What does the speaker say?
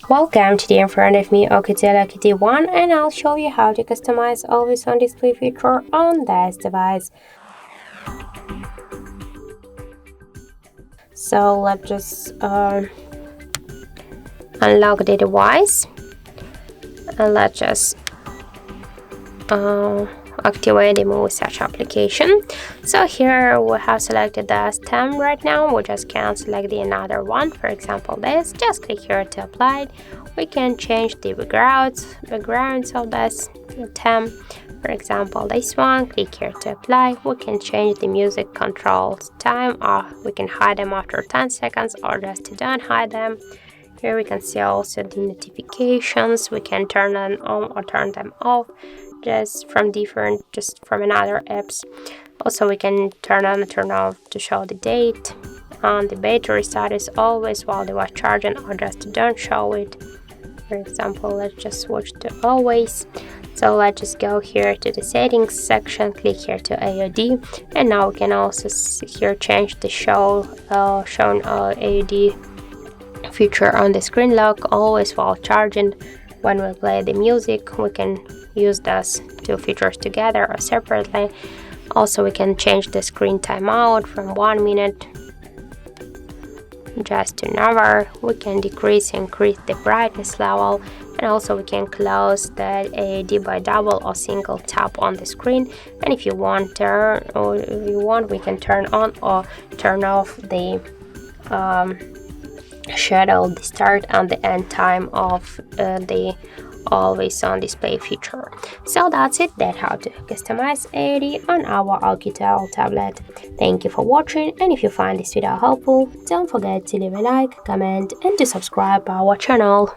Welcome, today in front of me Oukitel OKT1 and I'll show you how to customize always on display feature on this device. So let's just unlock the device and let's just activate the Muviz Edge application. So here we have selected the stem right now. We just can select the another one, for example this. Just click here to apply it. We can change the backgrounds of this stem. For example this one, click here to apply. We can change the music controls time, or we can hide them after 10 seconds or just don't hide them. Here we can see also the notifications. We can turn them on or turn them off just from another apps. Also we can turn on and turn off to show the date, and the battery status always while they were charging or just don't show it. For example, let's just switch to always. So let's just go here to the settings section, click here to AOD, and now we can also here change the shown AOD feature on the screen lock always while charging. When we play the music, we can use those two features together or separately. Also we can change the screen timeout from 1 minute just to never. We can increase the brightness level, and also we can close the AOD by double or single tap on the screen. And if you want we can turn on or turn off the schedule the start and the end time of the always on display feature. So that's it. That's how to customize AOD on our Oukitel tablet. Thank you for watching, and if you find this video helpful, don't forget to leave a like, comment and to subscribe our channel.